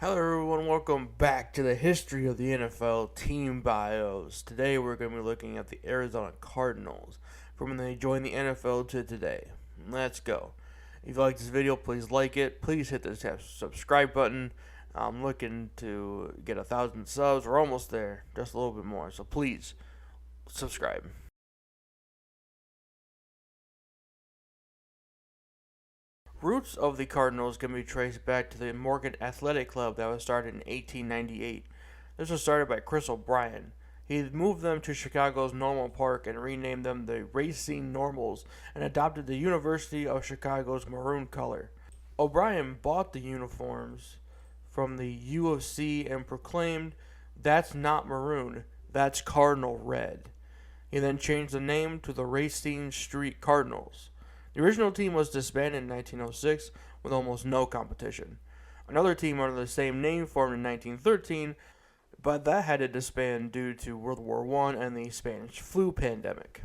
Hello everyone, welcome back to the history of the NFL team bios. Today we're going to be looking at the Arizona Cardinals from when they joined the NFL to today. Let's go. If you like this video, please like it. Please hit the subscribe button. I'm looking to get 1,000 subs. We're almost there, just a little bit more. So please subscribe. Roots of the Cardinals can be traced back to the Morgan Athletic Club that was started in 1898. This was started by Chris O'Brien. He moved them to Chicago's Normal Park and renamed them the Racine Normals and adopted the University of Chicago's maroon color. O'Brien bought the uniforms from the U of C and proclaimed, "That's not maroon, that's Cardinal red." He then changed the name to the Racine Street Cardinals. The original team was disbanded in 1906 with almost no competition. Another team under the same name formed in 1913, but that had to disband due to World War I and the Spanish flu pandemic.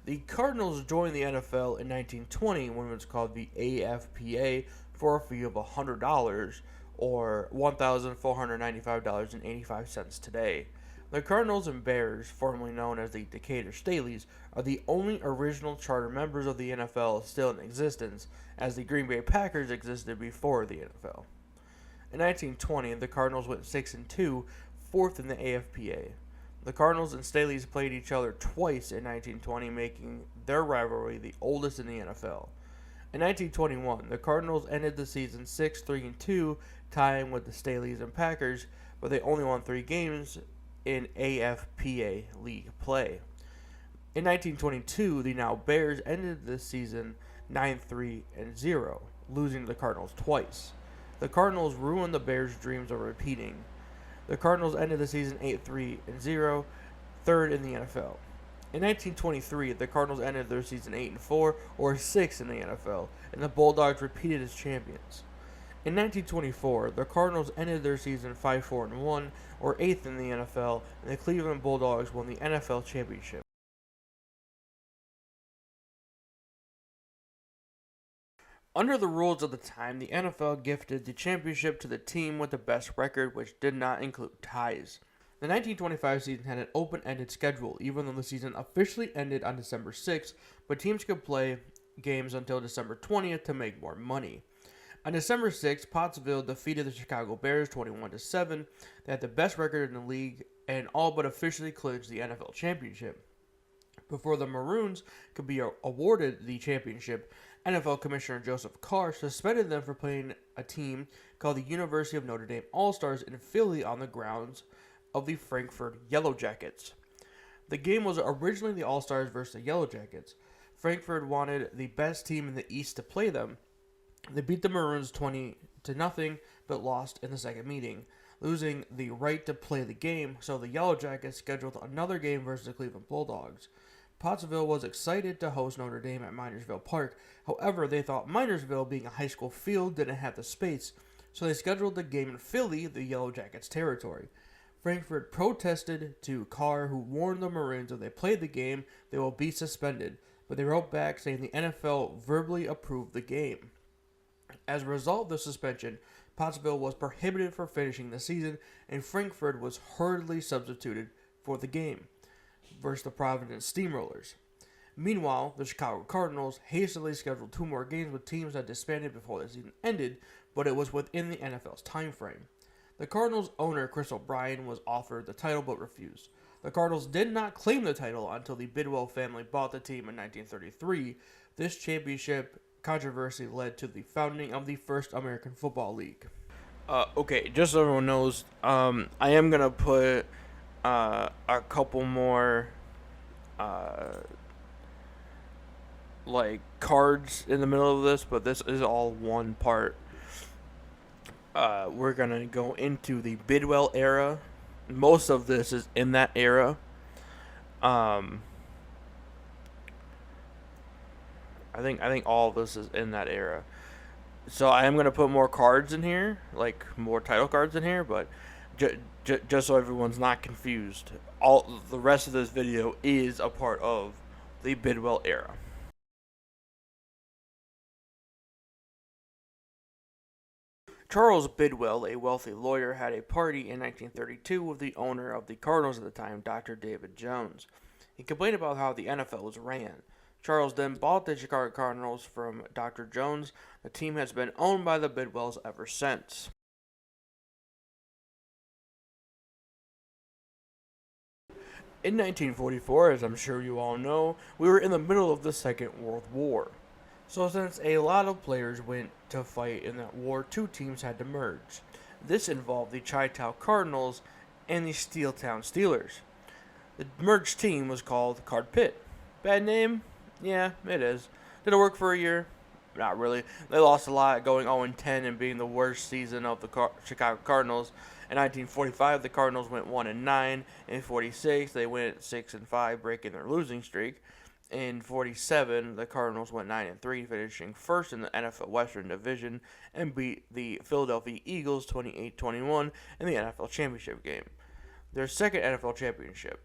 The Cardinals joined the NFL in 1920 when it was called the AFPA for a fee of $100 or $1,495.85 today. The Cardinals and Bears, formerly known as the Decatur Staleys, are the only original charter members of the NFL still in existence, as the Green Bay Packers existed before the NFL. In 1920, the Cardinals went 6-2, fourth in the AFPA. The Cardinals and Staleys played each other twice in 1920, making their rivalry the oldest in the NFL. In 1921, the Cardinals ended the season 6-3-2, tying with the Staleys and Packers, but they only won 3 games in AFPA league play. In 1922, the now Bears ended the season 9-3-0, losing to the Cardinals twice. The Cardinals ruined the Bears' dreams of repeating. The Cardinals ended the season 8-3-0, third in the NFL. In 1923, the Cardinals ended their season 8-4, or 6th in the NFL, and the Bulldogs repeated as champions. In 1924, the Cardinals ended their season 5-4-1, or 8th in the NFL, and the Cleveland Bulldogs won the NFL championship. Under the rules of the time, the NFL gifted the championship to the team with the best record, which did not include ties. The 1925 season had an open-ended schedule, even though the season officially ended on December 6th, but teams could play games until December 20th to make more money. On December 6th, Pottsville defeated the Chicago Bears 21-7. They had the best record in the league and all but officially clinched the NFL championship. Before the Maroons could be awarded the championship, NFL Commissioner Joseph Carr suspended them for playing a team called the University of Notre Dame All-Stars in Philly on the grounds of the Frankfurt Yellow Jackets. The game was originally the All-Stars versus the Yellow Jackets. Frankfurt wanted the best team in the East to play them. They beat the Maroons 20-0, but lost in the second meeting, losing the right to play the game, so the Yellow Jackets scheduled another game versus the Cleveland Bulldogs. Pottsville was excited to host Notre Dame at Minersville Park. However, they thought Minersville, being a high school field, didn't have the space, so they scheduled the game in Philly, the Yellow Jackets' territory. Frankfurt protested to Carr, who warned the Maroons if they played the game, they will be suspended, but they wrote back saying the NFL verbally approved the game. As a result of the suspension, Pottsville was prohibited from finishing the season, and Frankfurt was hurriedly substituted for the game versus the Providence Steamrollers. Meanwhile, the Chicago Cardinals hastily scheduled 2 more games with teams that disbanded before the season ended, but it was within the NFL's time frame. The Cardinals' owner, Chris O'Brien, was offered the title but refused. The Cardinals did not claim the title until the Bidwell family bought the team in 1933. This championship controversy led to the founding of the first American Football League. Okay, just so everyone knows, I am going to put a couple more cards in the middle of this, but this is all one part. We're going to go into the Bidwell era. Most of this is in that era. I think all of this is in that era. So I am going to put more cards in here, like more title cards in here, but just so everyone's not confused, all the rest of this video is a part of the Bidwell era. Charles Bidwell, a wealthy lawyer, had a party in 1932 with the owner of the Cardinals at the time, Dr. David Jones. He complained about how the NFL was ran. Charles then bought the Chicago Cardinals from Dr. Jones. The team has been owned by the Bidwells ever since. In 1944, as I'm sure you all know, we were in the middle of the Second World War. So since a lot of players went to fight in that war, two teams had to merge. This involved the Chi-Town Cardinals and the Steeltown Steelers. The merged team was called Card Pit. Bad name? Yeah, it is. Did it work for a year? Not really. They lost a lot, going 0-10 and being the worst season of the Chicago Cardinals. In 1945, the Cardinals went 1-9. In 46, they went 6-5, breaking their losing streak. In 47, the Cardinals went 9-3, finishing first in the NFL Western Division and beat the Philadelphia Eagles 28-21 in the NFL Championship game, their second NFL championship.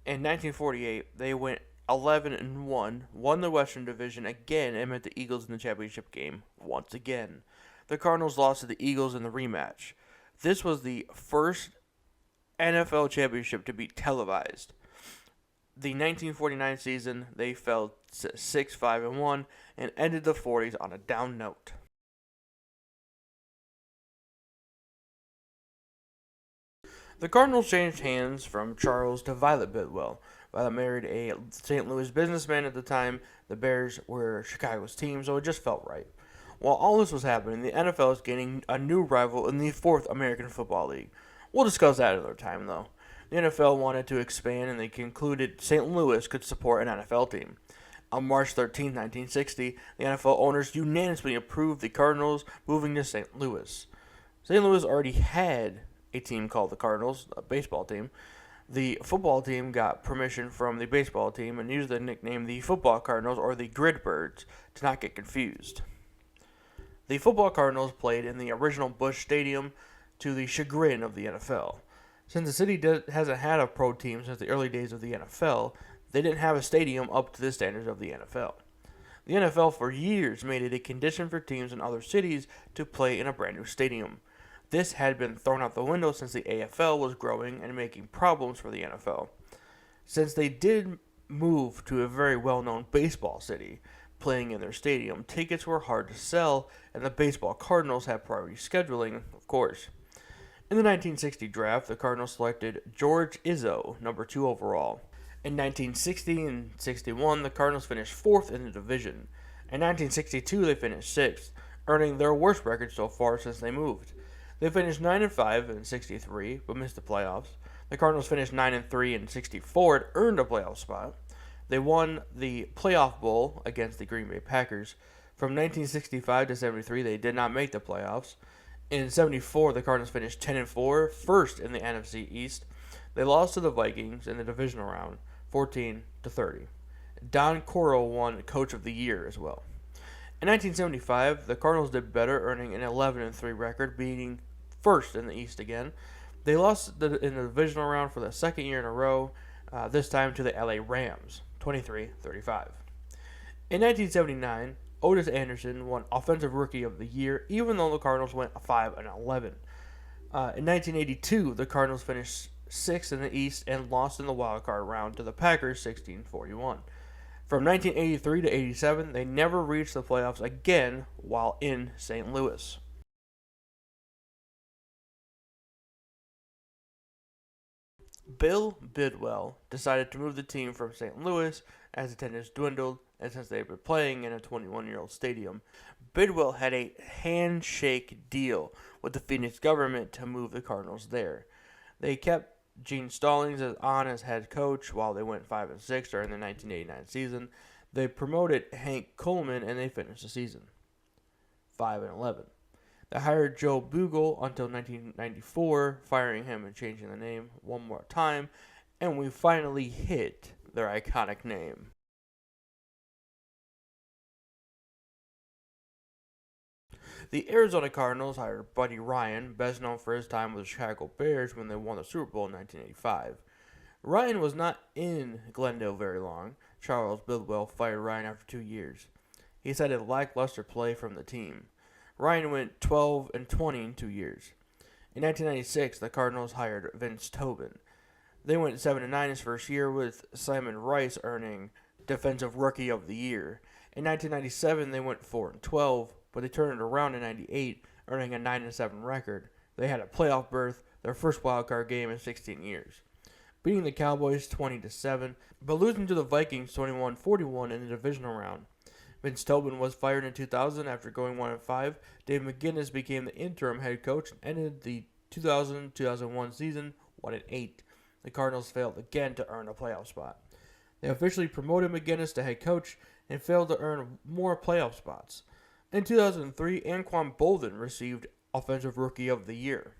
In 1948, they went 11-1, won the Western Division again, and met the Eagles in the championship game once again. The Cardinals lost to the Eagles in the rematch. This was the first NFL championship to be televised. The 1949 season, they fell 6-5-1 and ended the 40s on a down note. The Cardinals changed hands from Charles to Violet Bidwell. Violet married a St. Louis businessman at the time. The Bears were Chicago's team, so it just felt right. While all this was happening, the NFL is gaining a new rival in the Fourth American Football League. We'll discuss that another time, though. The NFL wanted to expand, and they concluded St. Louis could support an NFL team. On March 13, 1960, the NFL owners unanimously approved the Cardinals moving to St. Louis. St. Louis already had a team called the Cardinals, a baseball team. The football team got permission from the baseball team and used the nickname the Football Cardinals or the Gridbirds to not get confused. The Football Cardinals played in the original Busch Stadium to the chagrin of the NFL. Since the city hasn't had a pro team since the early days of the NFL, they didn't have a stadium up to the standards of the NFL. The NFL for years made it a condition for teams in other cities to play in a brand new stadium. This had been thrown out the window since the AFL was growing and making problems for the NFL. Since they did move to a very well-known baseball city, playing in their stadium, tickets were hard to sell, and the baseball Cardinals had priority scheduling, of course. In the 1960 draft, the Cardinals selected George Izzo, number 2 overall. In 1960 and 61, the Cardinals finished 4th in the division. In 1962, they finished 6th, earning their worst record so far since they moved. They finished 9-5 in 63, but missed the playoffs. The Cardinals finished 9-3 in 64 and earned a playoff spot. They won the playoff bowl against the Green Bay Packers. From 1965 to 73, they did not make the playoffs. In 74, the Cardinals finished 10-4, first in the NFC East. They lost to the Vikings in the divisional round, 14-30. Don Coral won Coach of the Year as well. In 1975, the Cardinals did better, earning an 11-3 record, beating first in the East again. They lost in the divisional round for the second year in a row, this time to the LA Rams, 23-35. In 1979, Otis Anderson won Offensive Rookie of the Year, even though the Cardinals went 5-11. In 1982, the Cardinals finished 6th in the East and lost in the wild card round to the Packers 16-41. From 1983 to 87, they never reached the playoffs again while in St. Louis. Bill Bidwell decided to move the team from St. Louis as attendance dwindled, and since they were playing in a 21-year-old stadium, Bidwell had a handshake deal with the Phoenix government to move the Cardinals there. They kept Gene Stallings on as head coach while they went 5-6 during the 1989 season. They promoted Hank Coleman and they finished the season 5-11. They hired Joe Bugle until 1994, firing him and changing the name one more time, and we finally hit their iconic name. The Arizona Cardinals hired Buddy Ryan, best known for his time with the Chicago Bears when they won the Super Bowl in 1985. Ryan was not in Glendale very long. Charles Bidwell fired Ryan after 2 years. He cited lackluster play from the team. Ryan went 12-20 in 2 years. In 1996, the Cardinals hired Vince Tobin. They went 7-9 his first year, with Simon Rice earning Defensive Rookie of the Year. In 1997, they went 4-12, but they turned it around in '98, earning a 9-7 record. They had a playoff berth, their first wildcard game in 16 years, beating the Cowboys 20-7, but losing to the Vikings 21-41 in the divisional round. Vince Tobin was fired in 2000 after going 1-5. Dave McGinnis became the interim head coach and ended the 2000-2001 season 1-8. The Cardinals failed again to earn a playoff spot. They officially promoted McGinnis to head coach and failed to earn more playoff spots. In 2003, Anquan Boldin received Offensive Rookie of the Year.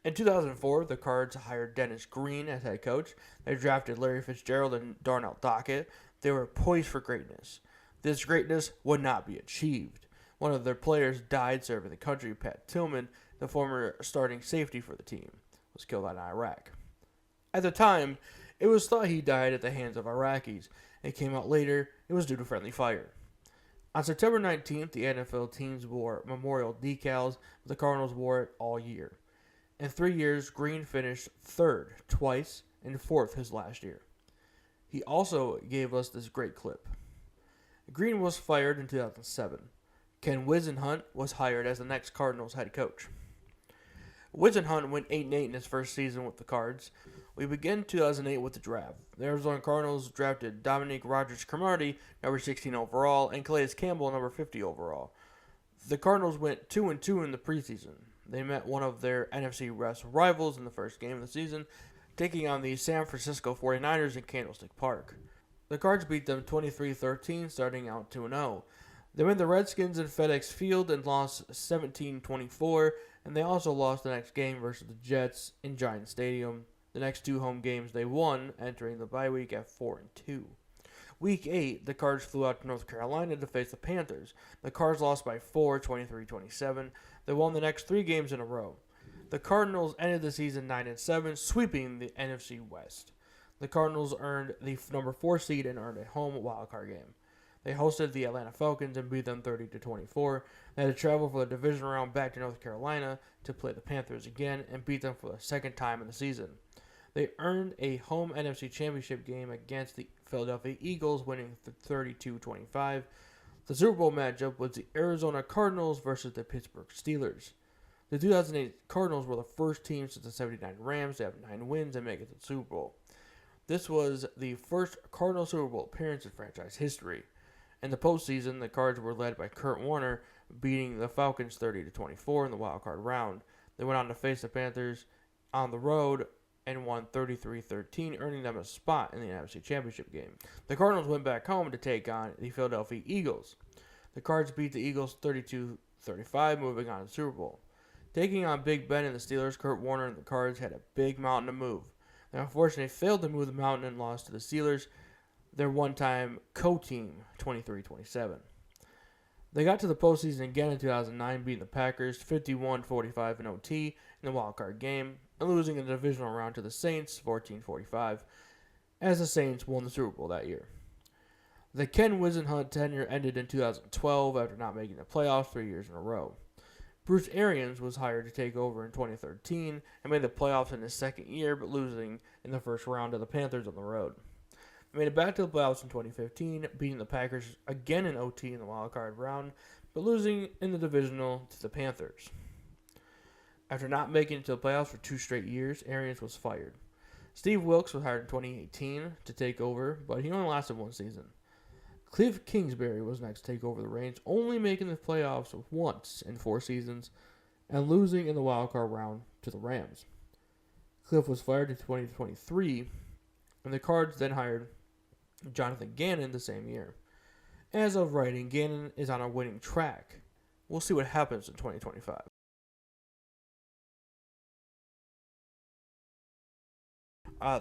In 2004, the Cards hired Dennis Green as head coach. They drafted Larry Fitzgerald and Darnell Dockett. They were poised for greatness. This greatness would not be achieved. One of their players died serving the country. Pat Tillman, the former starting safety for the team, was killed in Iraq. At the time, it was thought he died at the hands of Iraqis. It came out later it was due to friendly fire. On September 19th, the NFL teams wore memorial decals, but the Cardinals wore it all year. In 3 years, Green finished third twice and fourth his last year. He also gave us this great clip. Green was fired in 2007. Ken Whisenhunt was hired as the next Cardinals head coach. Whisenhunt went 8-8 in his first season with the Cards. We begin 2008 with the draft. The Arizona Cardinals drafted Dominique Rodgers-Cromartie, number 16 overall, and Calais Campbell, number 50 overall. The Cardinals went 2-2 in the preseason. They met one of their NFC West rivals in the first game of the season, taking on the San Francisco 49ers in Candlestick Park. The Cards beat them 23-13, starting out 2-0. They met the Redskins in FedEx Field and lost 17-24, and they also lost the next game versus the Jets in Giant Stadium. The next 2 home games they won, entering the bye week at 4-2. Week 8, the Cards flew out to North Carolina to face the Panthers. The Cards lost by 4, 23-27. They won the next 3 games in a row. The Cardinals ended the season 9-7, sweeping the NFC West. The Cardinals earned the number 4 seed and earned a home wildcard game. They hosted the Atlanta Falcons and beat them 30-24. They had to travel for the division round back to North Carolina to play the Panthers again and beat them for the second time in the season. They earned a home NFC Championship game against the Philadelphia Eagles, winning 32-25. The Super Bowl matchup was the Arizona Cardinals versus the Pittsburgh Steelers. The 2008 Cardinals were the first team since the '79 Rams to have 9 wins and make it to the Super Bowl. This was the first Cardinal Super Bowl appearance in franchise history. In the postseason, the Cards were led by Kurt Warner, beating the Falcons 30-24 in the wildcard round. They went on to face the Panthers on the road and won 33-13, earning them a spot in the NFC Championship game. The Cardinals went back home to take on the Philadelphia Eagles. The Cards beat the Eagles 32-35, moving on to the Super Bowl. Taking on Big Ben and the Steelers, Kurt Warner and the Cards had a big mountain to move. They unfortunately failed to move the mountain and lost to the Steelers, their one-time co-team, 23-27. They got to the postseason again in 2009, beating the Packers 51-45 in OT in the wildcard game, and losing in the divisional round to the Saints 14-45, as the Saints won the Super Bowl that year. The Ken Whisenhunt tenure ended in 2012 after not making the playoffs 3 years in a row. Bruce Arians was hired to take over in 2013 and made the playoffs in his second year, but losing in the first round to the Panthers on the road. They made it back to the playoffs in 2015, beating the Packers again in OT in the wildcard round, but losing in the divisional to the Panthers. After not making it to the playoffs for 2 straight years, Arians was fired. Steve Wilkes was hired in 2018 to take over, but he only lasted 1 season. Cliff Kingsbury was next to take over the reins, only making the playoffs once in 4 seasons and losing in the wildcard round to the Rams. Cliff was fired in 2023, and the Cards then hired Jonathan Gannon the same year. As of writing, Gannon is on a winning track. We'll see what happens in 2025.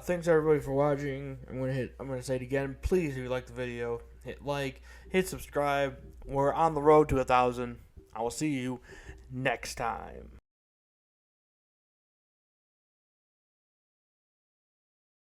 Thanks everybody for watching. I'm gonna say it again. Please, if you like the video, hit like, hit subscribe. We're on the road to 1,000. I will see you next time.